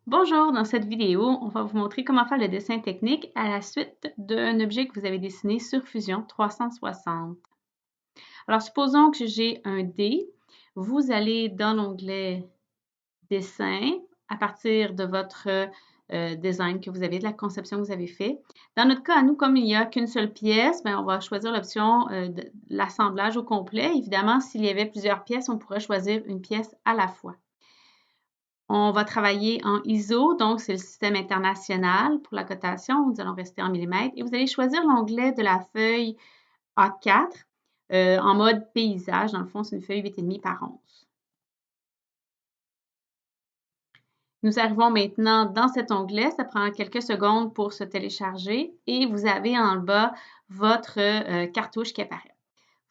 Bonjour, dans cette vidéo, on va vous montrer comment faire le dessin technique à la suite d'un objet que vous avez dessiné sur Fusion 360. Alors, supposons que j'ai un dé. Vous allez dans l'onglet Dessin à partir de votre design que vous avez, de la conception que vous avez fait. Dans notre cas, à nous, comme il n'y a qu'une seule pièce, on va choisir l'option de l'assemblage au complet. Évidemment, s'il y avait plusieurs pièces, on pourrait choisir une pièce à la fois. On va travailler en ISO, donc c'est le système international pour la cotation. Nous allons rester en millimètres et vous allez choisir l'onglet de la feuille A4 en mode paysage. Dans le fond, c'est une feuille 8,5 par 11. Nous arrivons maintenant dans cet onglet. Ça prend quelques secondes pour se télécharger et vous avez en bas votre cartouche qui apparaît.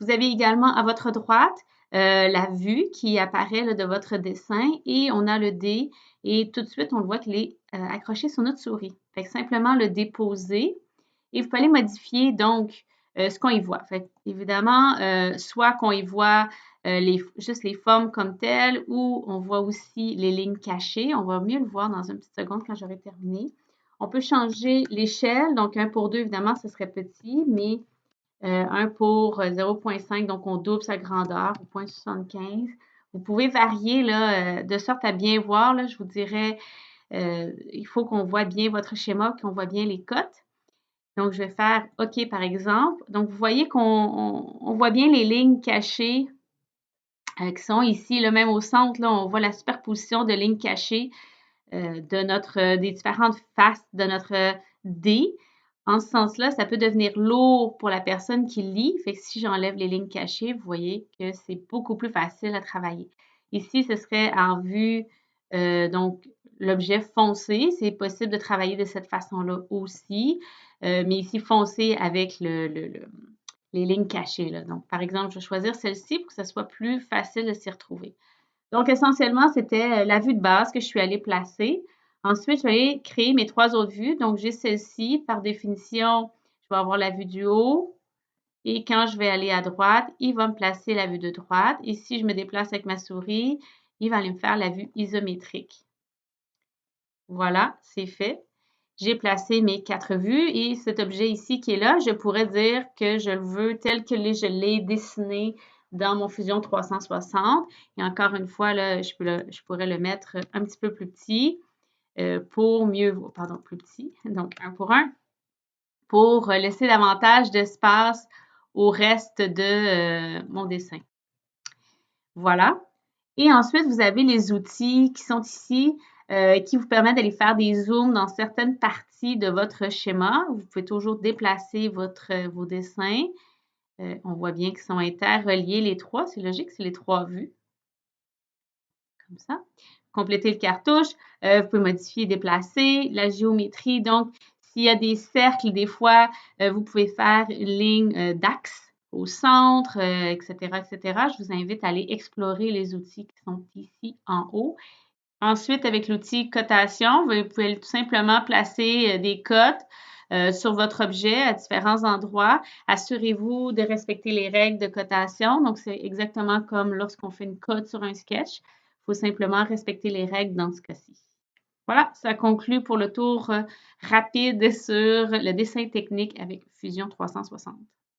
Vous avez également à votre droite la vue qui apparaît là, de votre dessin et on a le dé et tout de suite, on le voit qu'il est accroché sur notre souris. Fait que simplement le déposer et vous pouvez modifier donc ce qu'on y voit. Fait évidemment, soit qu'on y voit juste les formes comme telles ou on voit aussi les lignes cachées. On va mieux le voir dans une petite seconde quand j'aurai terminé. On peut changer l'échelle. Donc, 1 pour 2, évidemment, ce serait petit, mais 1 pour 0,5, donc on double sa grandeur au 0,75. Vous pouvez varier là, de sorte à bien voir. Là, je vous dirais, il faut qu'on voit bien votre schéma, qu'on voit bien les cotes. Donc, je vais faire OK, par exemple. Donc, vous voyez qu'on voit bien les lignes cachées qui sont ici, là, même au centre, là, on voit la superposition de lignes cachées des différentes faces de notre dé. En ce sens-là, ça peut devenir lourd pour la personne qui lit. Fait que si j'enlève les lignes cachées, vous voyez que c'est beaucoup plus facile à travailler. Ici, ce serait en vue, donc, l'objet foncé. C'est possible de travailler de cette façon-là aussi. Mais ici, foncé avec les lignes cachées. Là. Donc, par exemple, je vais choisir celle-ci pour que ce soit plus facile de s'y retrouver. Donc, essentiellement, c'était la vue de base que je suis allée placer. Ensuite, je vais aller créer mes 3 autres vues. Donc, j'ai celle-ci. Par définition, je vais avoir la vue du haut. Et quand je vais aller à droite, il va me placer la vue de droite. Et si je me déplace avec ma souris, il va aller me faire la vue isométrique. Voilà, c'est fait. J'ai placé mes 4 vues et cet objet ici qui est là, je pourrais dire que je le veux tel que je l'ai dessiné dans mon Fusion 360. Et encore une fois, là, je pourrais le mettre un petit peu plus petit pour mieux, pardon, plus petit, donc 1 pour 1, pour laisser davantage d'espace au reste de mon dessin. Voilà. Et ensuite, vous avez les outils qui sont ici, qui vous permettent d'aller faire des zooms dans certaines parties de votre schéma. Vous pouvez toujours déplacer vos dessins. On voit bien qu'ils sont interreliés les trois. C'est logique, c'est les 3 vues. Comme ça. Compléter le cartouche. Vous pouvez modifier et déplacer. La géométrie, donc, s'il y a des cercles, des fois, vous pouvez faire une ligne d'axe au centre, etc., etc. Je vous invite à aller explorer les outils qui sont ici en haut. Ensuite, avec l'outil cotation, vous pouvez tout simplement placer des cotes sur votre objet à différents endroits. Assurez-vous de respecter les règles de cotation. Donc, c'est exactement comme lorsqu'on fait une cote sur un sketch. Il faut simplement respecter les règles dans ce cas-ci. Voilà, ça conclut pour le tour rapide sur le dessin technique avec Fusion 360.